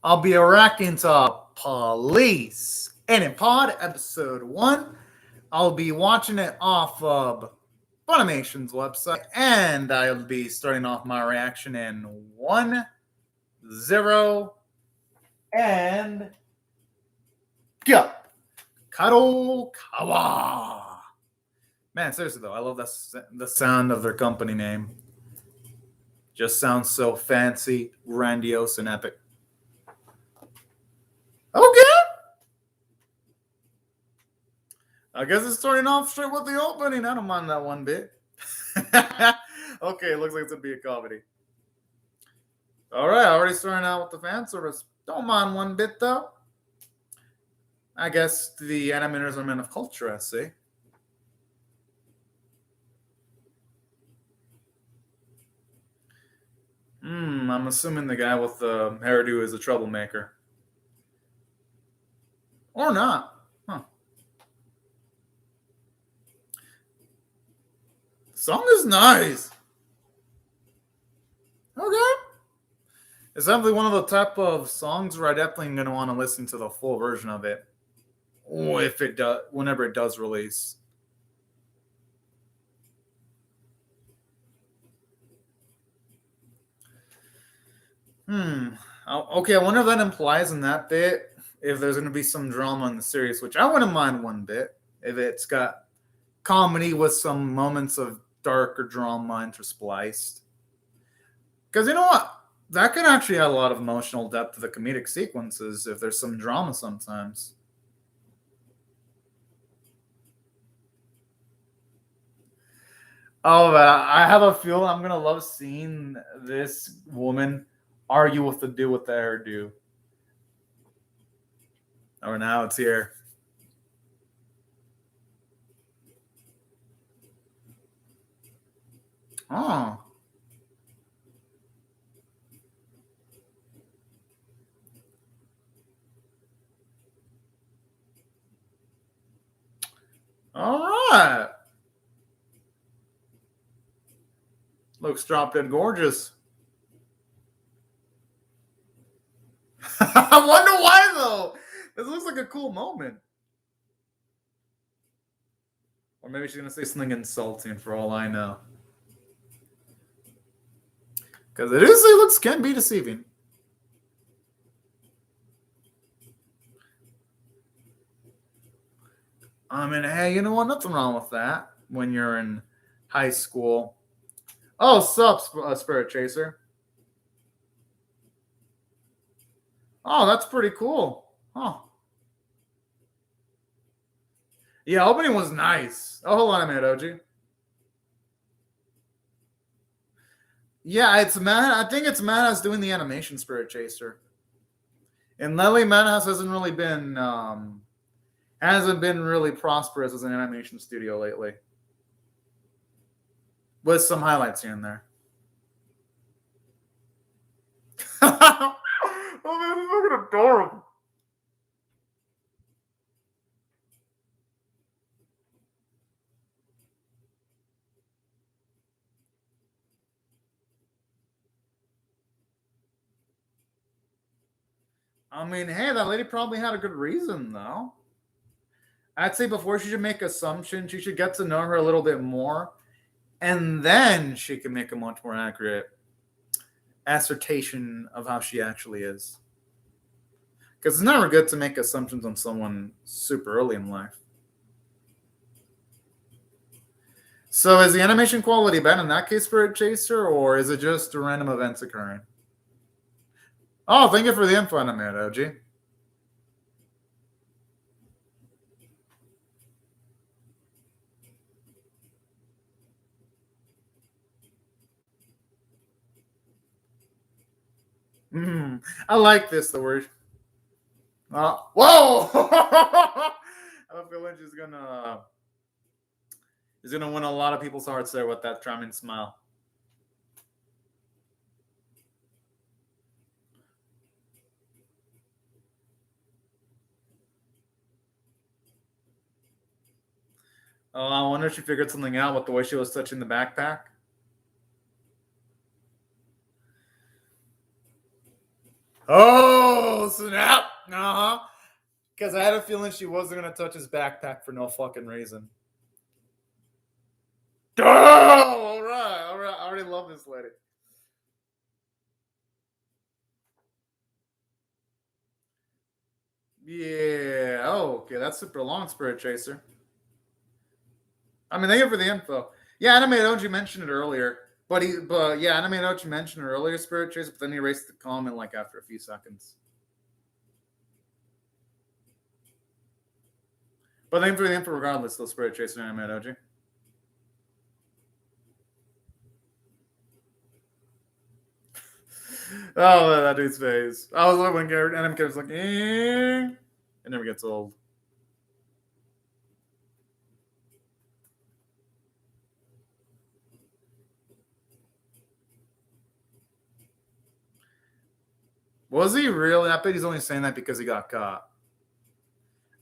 I'll be reacting to Police. And in Pod Episode 1, I'll be watching it off of Funimation's website, and I'll be starting off my reaction in 1, 0, and go. Kadokawa. Man, seriously though, I love the sound of their company name. Just sounds so fancy, grandiose, and epic. Okay. I guess it's starting off straight with the opening. I don't mind that one bit. Okay, looks like it's going to be a comedy. All right, already starting out with the fan service. Don't mind one bit, though. I guess the animators are men of culture, I see. I'm assuming the guy with the hairdo is a troublemaker. Or not. Huh. The song is nice. Okay. It's definitely one of the type of songs where I definitely am going to want to listen to the full version of it. If it does, whenever it does release. Okay, I wonder if that implies in that bit if there's going to be some drama in the series, which I wouldn't mind one bit if it's got comedy with some moments of darker drama interspliced. Because you know what? That can actually add a lot of emotional depth to the comedic sequences if there's some drama sometimes. Oh, I have a feeling I'm going to love seeing this woman argue with the dude with the hairdo. Oh, now it's here. Oh. All right. Looks drop dead gorgeous. I wonder why, though. This looks like a cool moment. Or maybe she's going to say something insulting for all I know. Because it can be deceiving. I mean, hey, you know what? Nothing wrong with that when you're in high school. Oh, sup, Spirit Chaser. Oh, that's pretty cool. Huh. Yeah, opening was nice. Oh, hold on a minute, OG. Yeah, it's Matt. I think it's Madhouse doing the animation Spirit Chaser. And lately, Madhouse hasn't been really prosperous as an animation studio lately. With some highlights here and there. Oh man, this is looking adorable. I mean, hey, that lady probably had a good reason, though. I'd say before she should make assumptions, she should get to know her a little bit more, and then she can make a much more accurate assertion of how she actually is. Because it's never good to make assumptions on someone super early in life. So is the animation quality bad in that case, Spirit Chaser, or is it just random events occurring? Oh, thank you for the info on that, OG. I like this, the word. Whoa! I have a feeling she's gonna win a lot of people's hearts there with that charming smile. Oh, I wonder if she figured something out with the way she was touching the backpack. Oh, snap. Uh-huh. Because I had a feeling she wasn't going to touch his backpack for no fucking reason. Oh, all right, all right. I already love this lady. Yeah. Oh, okay. That's super long, Spirit Chaser. I mean, thank you for the info. Yeah, Anime Doji mentioned it earlier. But yeah, Anime Doji mentioned it earlier, Spirit Chaser, but then he erased the comment like after a few seconds. But thank you for the info regardless, though, Spirit Chaser and Anime Doji. Oh, that dude's face. I was like when anime characters like, eh. It never gets old. Was he really? I bet he's only saying that because he got caught.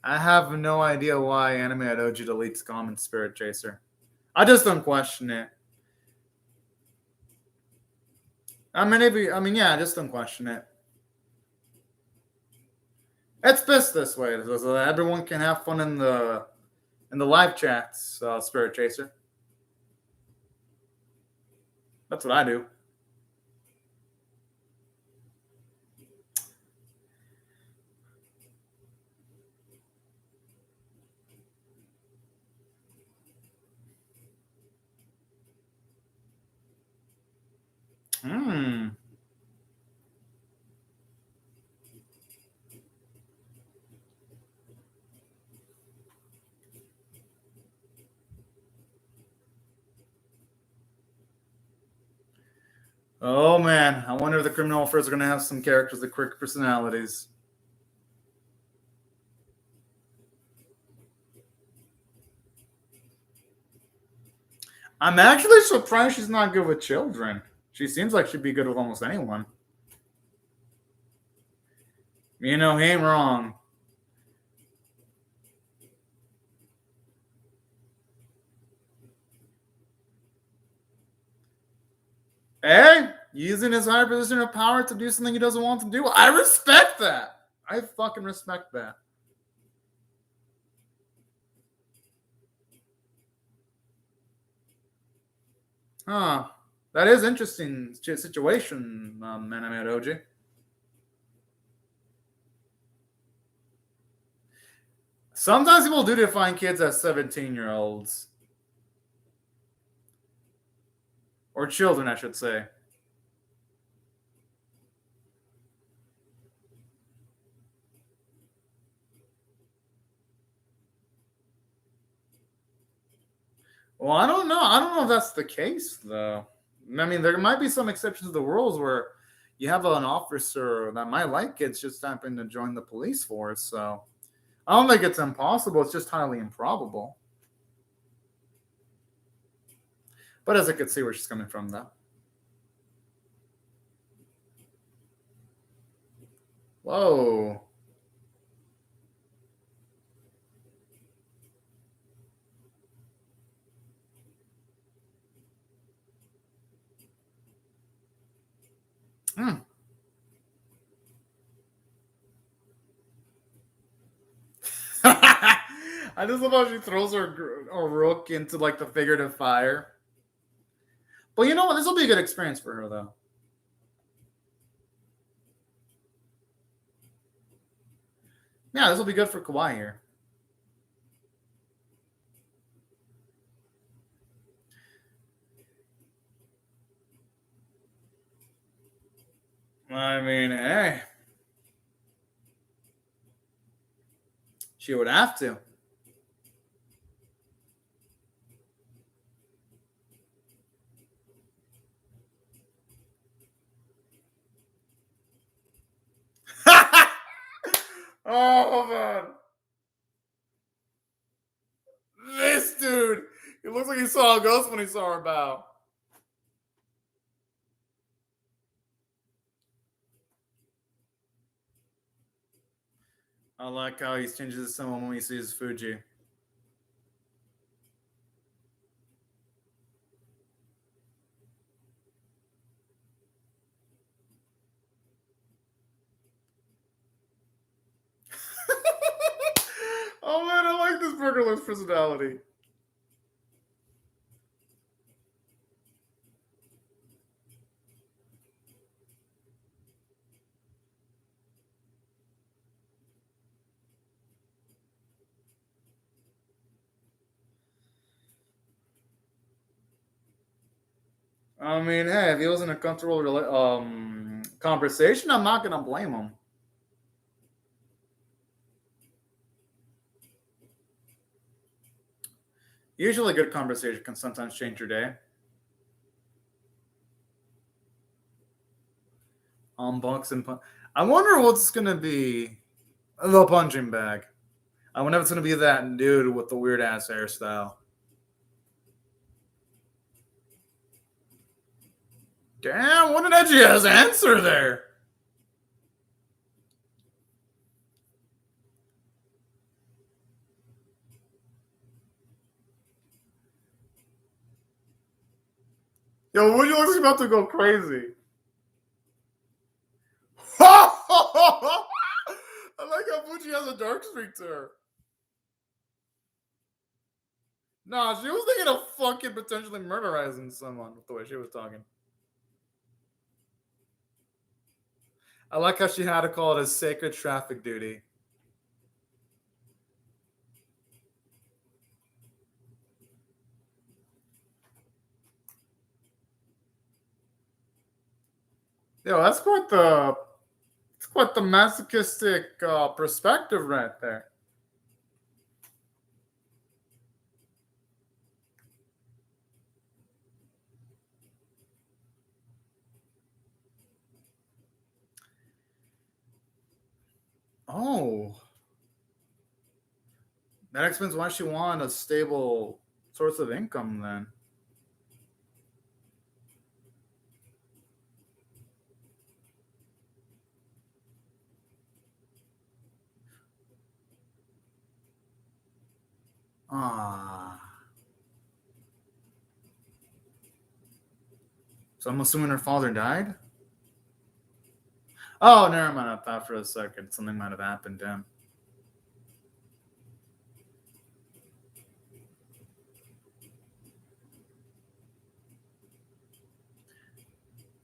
I have no idea why Anime Doji deletes comments, Spirit Chaser. I just don't question it. I mean, yeah, I just don't question it. It's best this way, so that everyone can have fun in the live chats, Spirit Chaser. That's what I do. Hmm. Oh man, I wonder if the criminal offers are going to have some characters with quick personalities. I'm actually surprised she's not good with children. She seems like she'd be good with almost anyone. You know, he ain't wrong. Hey, using his higher position of power to do something he doesn't want to do. I respect that. I fucking respect that. Huh. That is interesting situation, Anime Doji. Sometimes people do define kids as 17-year-olds. Or children, I should say. Well, I don't know. I don't know if that's the case, though. I mean, there might be some exceptions to the rules where you have an officer that might like kids just happen to join the police force. So I don't think it's impossible. It's just highly improbable. But as I could see where she's coming from, though. Whoa. Hmm. I just love how she throws her rook into like the figurative fire. But you know what? This will be a good experience for her, though. Yeah, this will be good for Kawaii here. I mean, hey. She would have to. Oh, man. This dude. It looks like he saw a ghost when he saw her bow. I like how he changes to someone when he sees Fuji. girl's personality. I mean, hey, if he was in a comfortable conversation, I'm not gonna blame him. Usually, good conversation can sometimes change your day. Box and punch. I wonder what's gonna be the punching bag. I wonder if it's gonna be that dude with the weird ass hairstyle. Damn, what an edgy ass answer there. Yo, what you looks about to go crazy? I like how Fuji has a dark streak to her. Nah, she was thinking of fucking potentially murderizing someone with the way she was talking. I like how she had to call it a sacred traffic duty. Yo, that's quite the masochistic perspective right there. Oh, that explains why she wanted a stable source of income then. Ah. So I'm assuming her father died? Oh, never mind. I thought for a second something might have happened to him.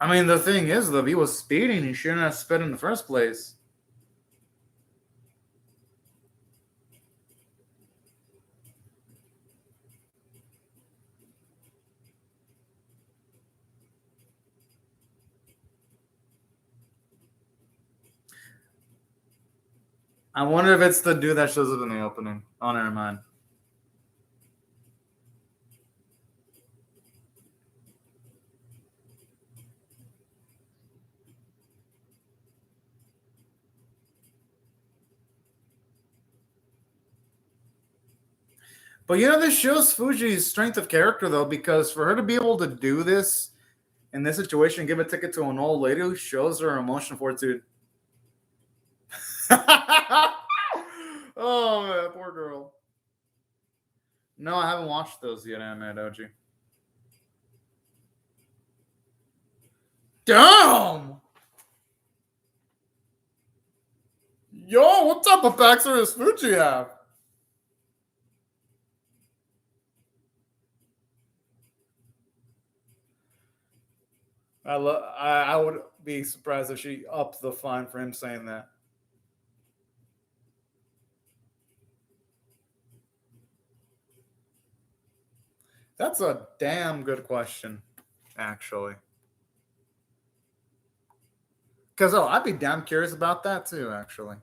I mean, the thing is, though, if he was speeding, he shouldn't have sped in the first place. I wonder if it's the dude that shows up in the opening. Oh, never mind. But you know, this shows Fuji's strength of character, though, because for her to be able to do this in this situation, give a ticket to an old lady who shows her emotional fortitude. Oh, man, poor girl. No, I haven't watched those yet, Anime Doji. Damn! Yo, what type of backstory does Fuji have? I would be surprised if she upped the fine for him saying that. That's a damn good question, actually. Because I'd be damn curious about that too, actually.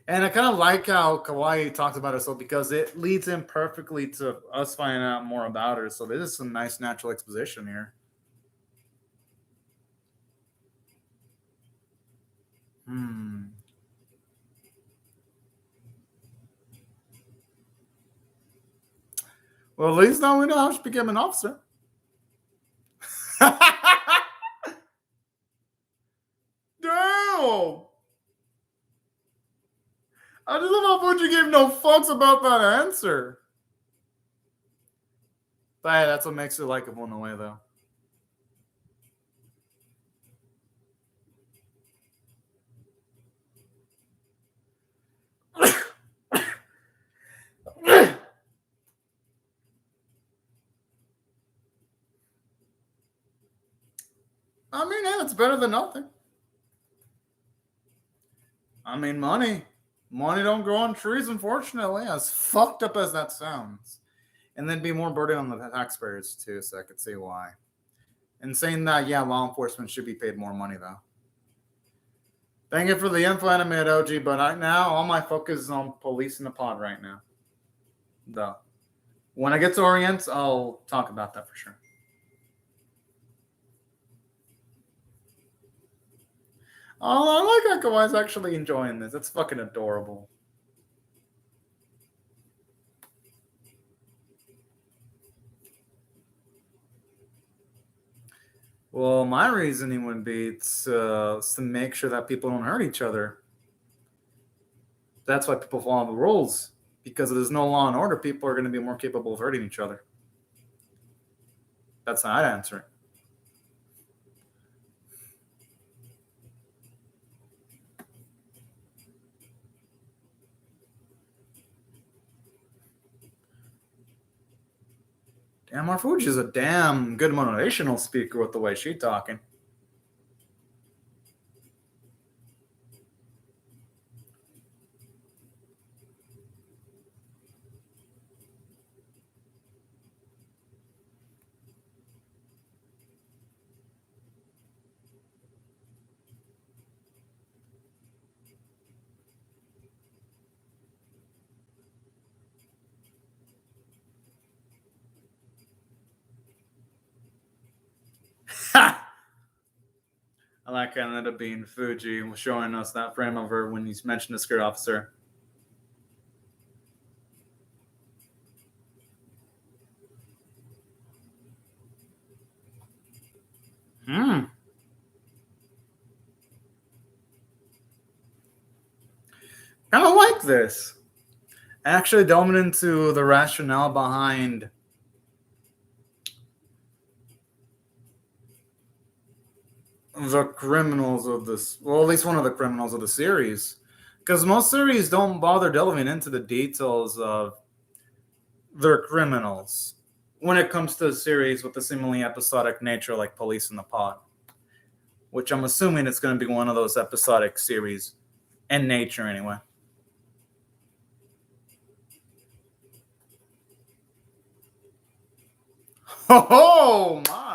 And I kind of like how Kawaii talks about herself because it leads in perfectly to us finding out more about her. So this is some nice natural exposition here. Hmm. Well, at least now we know how she became an officer. Damn! I just love how Fuji gave no fucks about that answer. But hey, that's what makes it likable in a way, though. That's better than nothing. I mean, money don't grow on trees, unfortunately, as fucked up as that sounds. And then be more burden on the taxpayers too, so I could see why. And saying that, yeah, law enforcement should be paid more money though. Thank you for the info, animated OG, but right now all my focus is on police in the pod right now. Though, when I get to Orient, I'll talk about that for sure. Oh, I like Akawai's actually enjoying this. It's fucking adorable. Well, my reasoning would be to make sure that people don't hurt each other. That's why people follow the rules. Because if there's no law and order, people are going to be more capable of hurting each other. That's how I'd answer it. Damn, Marfuji is a damn good motivational speaker with the way she's talking. Ha! I like how it ended up being Fuji showing us that frame of her when he's mentioned the skirt officer. Hmm. Kind of like this. Actually delving into the rationale behind the criminals of this, well, at least one of the criminals of the series. Because most series don't bother delving into the details of their criminals when it comes to a series with a seemingly episodic nature like Police in the Pod. Which I'm assuming it's going to be one of those episodic series in nature anyway. Oh my!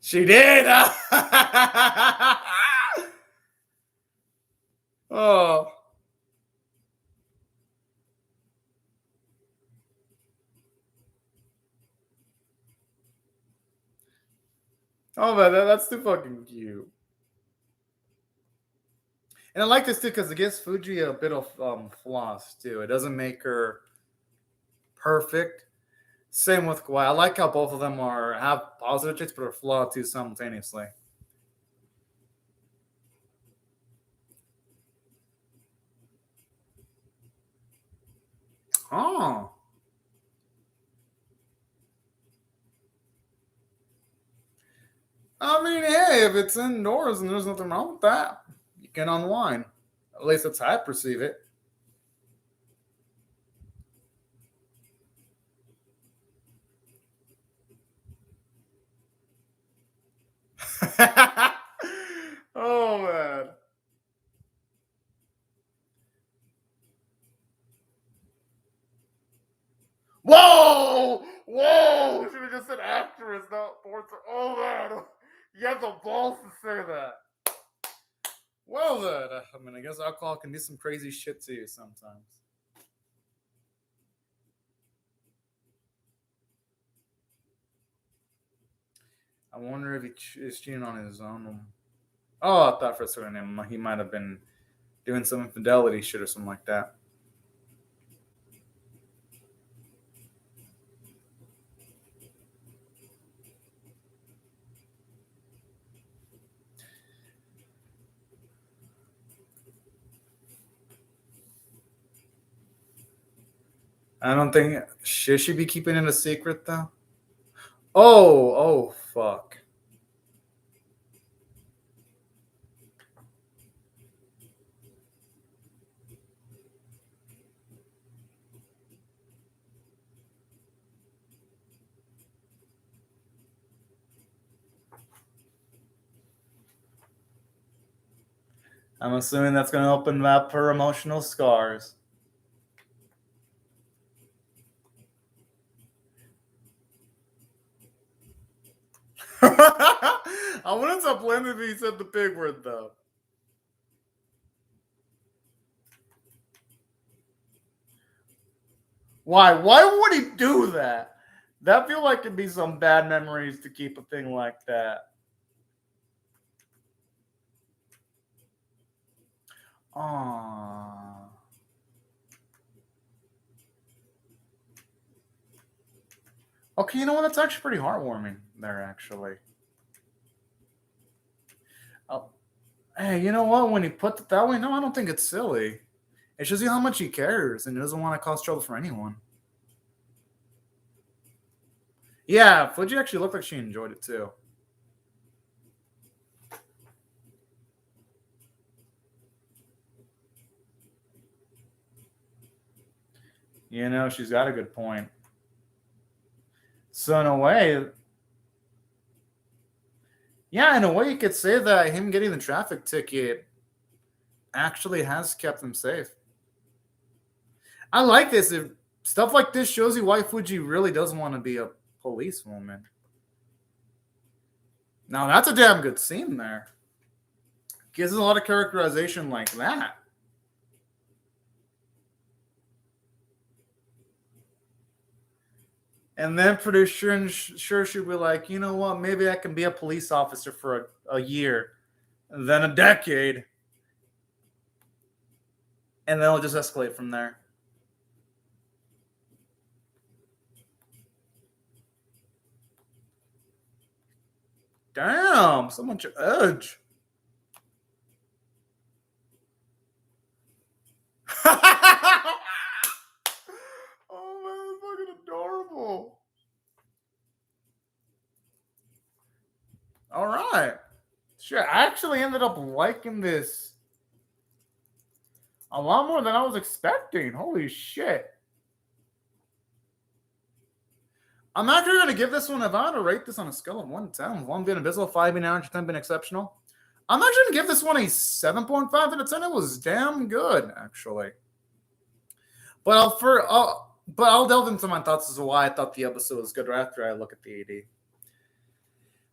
She did! Oh. Oh man, that's too fucking cute. And I like this too because it gives Fuji a bit of flaws too. It doesn't make her perfect. Same with Kawhi. I like how both of them have positive traits but are flawed too simultaneously. Oh. I mean, hey, if it's indoors and there's nothing wrong with that, you can unwind. At least that's how I perceive it. Oh man. Whoa! Whoa! Should have just said actress, not portrait. Oh man. You have the balls to say that. Well then, I mean, I guess alcohol can do some crazy shit to you sometimes. I wonder if he is cheating on his own. Oh, I thought for a second he might have been doing some infidelity shit or something like that. I don't think should she be keeping it a secret though. Oh, fuck. I'm assuming that's going to open up her emotional scars. I wouldn't stop playing if he said the big word, though. Why? Why would he do that? That feel like it'd be some bad memories to keep a thing like that. Aww. Okay, you know what? That's actually pretty heartwarming there, actually. Oh, hey, you know what? When he put it that way, no, I don't think it's silly. It shows you how much he cares and he doesn't want to cause trouble for anyone. Yeah, Fuji actually looked like she enjoyed it too. You know, she's got a good point. So in a way, yeah, in a way you could say that him getting the traffic ticket actually has kept him safe. I like this. If stuff like this shows you why Fuji really doesn't want to be a policewoman. Now that's a damn good scene there. Gives us a lot of characterization like that. And then pretty sure she'll be like, you know what, maybe I can be a police officer for a year, and then a decade, and then it'll just escalate from there. Damn, so much edge. Oh man, it's fucking adorable. All right. Sure, I actually ended up liking this a lot more than I was expecting. Holy shit. I'm actually going to give this one, if I had to rate this on a scale of 1 to 10, 1 being abysmal, 5 being average, 10 being exceptional, I'm actually going to give this one a 7.5 out of 10. It was damn good, actually. But I'll delve into my thoughts as to why I thought the episode was good right after I look at the ED.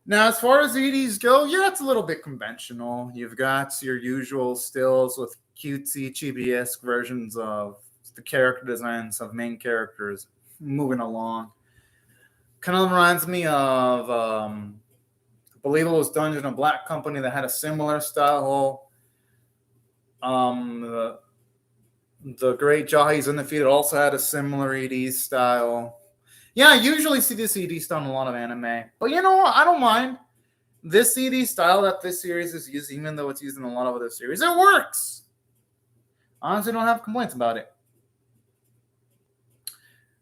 Now, as far as EDs go, yeah, it's a little bit conventional. You've got your usual stills with cutesy, chibi-esque versions of the character designs of main characters moving along. Kind of reminds me of, I believe it was Dungeon of Black Company that had a similar style. The Great Jahi's Undefeated also had a similar ED style. Yeah, I usually see this ED style in a lot of anime. But you know what? I don't mind. This ED style that this series is using, even though it's used in a lot of other series, it works. Honestly, don't have complaints about it.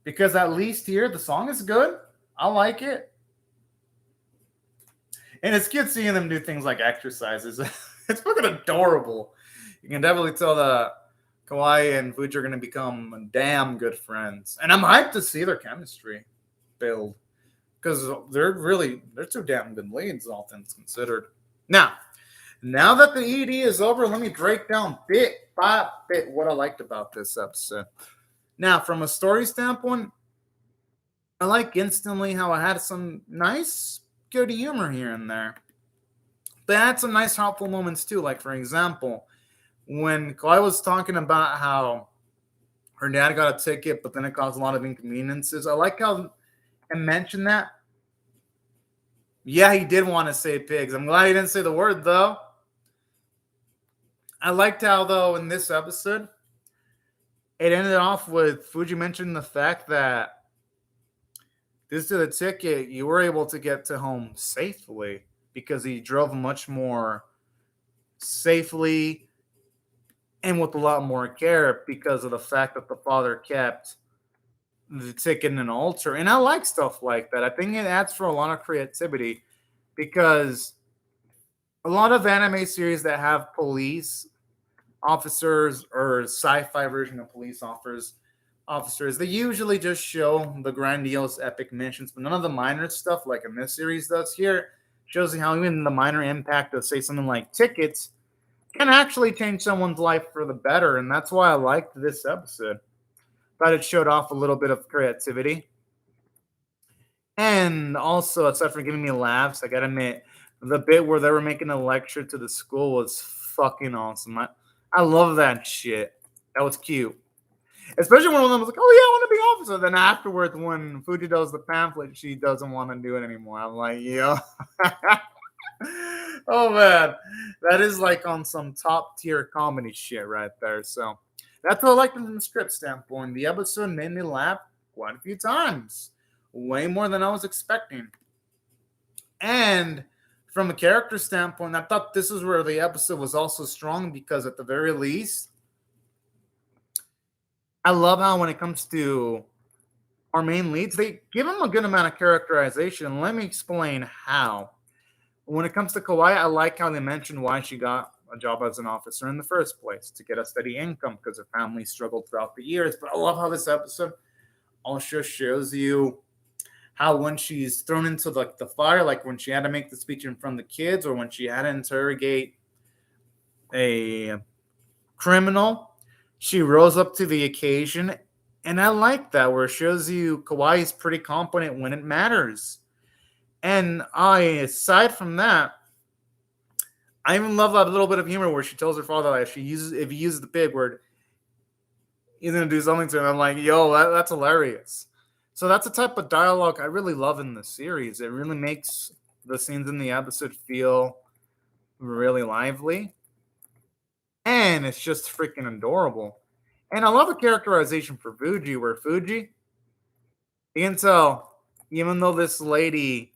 Because at least here, the song is good. I like it. And it's cute seeing them do things like exercises. It's fucking adorable. You can definitely tell that Kawaii and Fuji are going to become damn good friends. And I'm hyped to see their chemistry build. Because they're two damn good leads, all things considered. Now that the ED is over, let me break down bit by bit what I liked about this episode. Now, from a story standpoint, I like instantly how I had some nice, good humor here and there. But I had some nice, helpful moments too. Like, for example, when Kawaii was talking about how her dad got a ticket, but then it caused a lot of inconveniences. I like how I mentioned that. Yeah, he did want to say pigs. I'm glad he didn't say the word, though. I liked how, though, in this episode, it ended off with Fuji mentioning the fact that this to the ticket, you were able to get to home safely because he drove much more safely and with a lot more care because of the fact that the father kept the ticket in an altar. And I like stuff like that. I think it adds for a lot of creativity because a lot of anime series that have police officers or sci-fi version of police officers, they usually just show the grandiose epic missions, but none of the minor stuff like in this series does. Here shows you how even the minor impact of, say, something like tickets can actually change someone's life for the better. And that's why I liked this episode. Thought it showed off a little bit of creativity. And also, aside from giving me laughs, I gotta admit, the bit where they were making a lecture to the school was fucking awesome. I love that shit. That was cute. Especially when one of them was like, oh yeah, I want to be officer. Then afterwards, when Fuji does the pamphlet, she doesn't want to do it anymore. I'm like, yo. Oh man. That is like on some top tier comedy shit right there. So that's what I liked from the script standpoint. The episode made me laugh quite a few times. Way more than I was expecting. And from a character standpoint, I thought this is where the episode was also strong because at the very least, I love how when it comes to our main leads, they give them a good amount of characterization. Let me explain how. When it comes to Kawaii, I like how they mentioned why she got a job as an officer in the first place, to get a steady income because her family struggled throughout the years. But I love how this episode also shows you how when she's thrown into like the fire, like when she had to make the speech in front of the kids or when she had to interrogate a criminal, she rose up to the occasion. And I like that, where it shows you Kawaii is pretty competent when it matters. And aside from that, I even love that little bit of humor where she tells her father that if he uses the big word, he's gonna do something to him. I'm like, yo, that's hilarious. So that's the type of dialogue I really love in the series. It really makes the scenes in the episode feel really lively. And it's just freaking adorable. And I love the characterization for Fuji, where Fuji, you can tell, even though this lady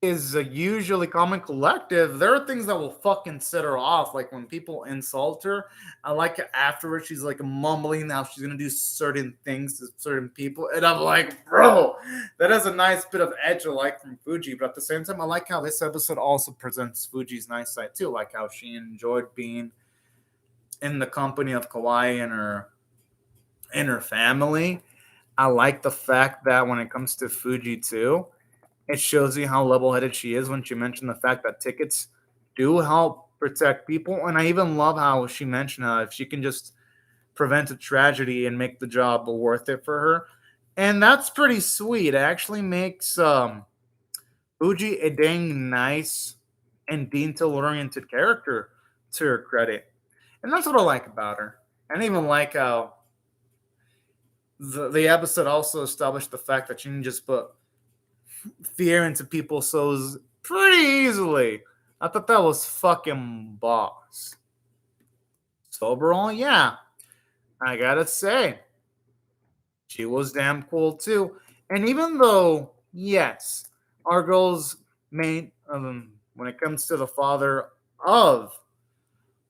is usually calm and collective, there are things that will fucking set her off. Like when people insult her, I like it afterwards. She's like mumbling how she's gonna do certain things to certain people, and I'm like, bro, that has a nice bit of edge I like from Fuji. But at the same time, I like how this episode also presents Fuji's nice side too, like how she enjoyed being in the company of Kawaii and her family. I like the fact that when it comes to Fuji too, it shows you how level-headed she is when she mentioned the fact that tickets do help protect people. And I even love how she mentioned how if she can just prevent a tragedy and make the job worth it for her. And that's pretty sweet. It actually makes Fuji a dang nice and detail-oriented character, to her credit. And that's what I like about her. And I even like how the episode also established the fact that she can just put fear into people's souls pretty easily. I thought that was fucking boss. So overall, yeah, I gotta say, she was damn cool too. And even though, yes, our girl's main, when it comes to the father of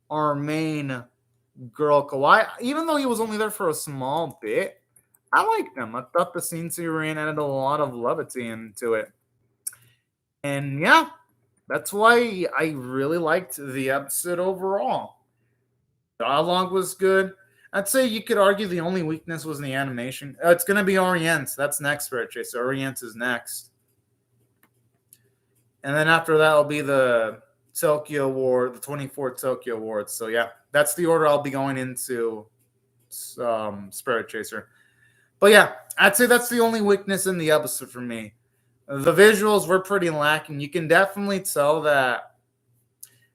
our main girl, Kawaii, even though he was only there for a small bit, I liked him. I thought the scenes he ran added a lot of levity into it. And yeah, that's why I really liked the episode overall. Dialogue was good. I'd say you could argue the only weakness was in the animation. It's going to be Orient's. That's next, Spirit Chaser. Orient's is next. And then after that will be the Tokyo Award, the 24th Tokyo Awards. So yeah, that's the order I'll be going into Spirit Chaser. But yeah, I'd say that's the only weakness in the episode for me. The visuals were pretty lacking. You can definitely tell that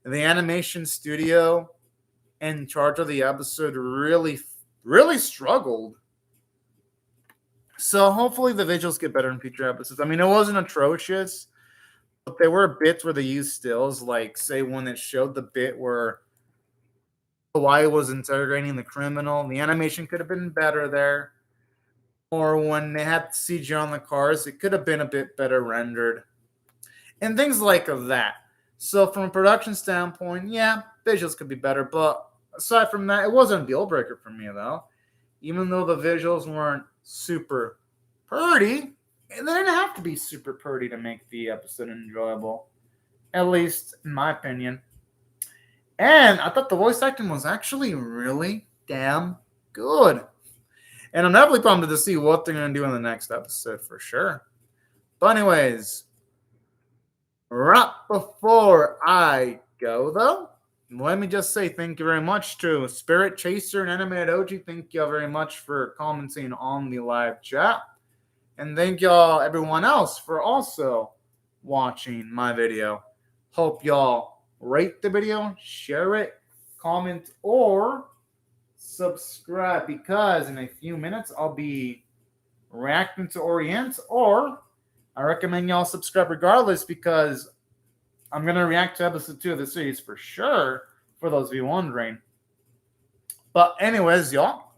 the animation studio in charge of the episode really, really struggled. So hopefully the visuals get better in future episodes. I mean, it wasn't atrocious, but there were bits where they used stills, like say when it showed the bit where Hawaii was interrogating the criminal. The animation could have been better there. Or when they had CG on the cars, it could have been a bit better rendered. And things like that. So from a production standpoint, yeah, visuals could be better. But aside from that, it wasn't a deal breaker for me, though. Even though the visuals weren't super pretty, they didn't have to be super pretty to make the episode enjoyable. At least in my opinion. And I thought the voice acting was actually really damn good. And I'm definitely pumped to see what they're going to do in the next episode for sure. But anyways, right before I go, though, let me just say thank you very much to Spirit Chaser and Animated OG. Thank you all very much for commenting on the live chat. And thank y'all, everyone else, for also watching my video. Hope y'all rate the video, share it, comment, or subscribe, because in a few minutes I'll be reacting to Orient, or I recommend y'all subscribe regardless, because I'm going to react to episode 2 of the series for sure, for those of you wondering. But anyways, y'all,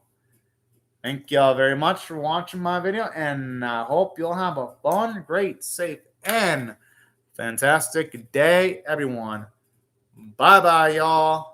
thank y'all very much for watching my video, and I hope you'll have a fun, great, safe, and fantastic day, everyone. Bye-bye, y'all.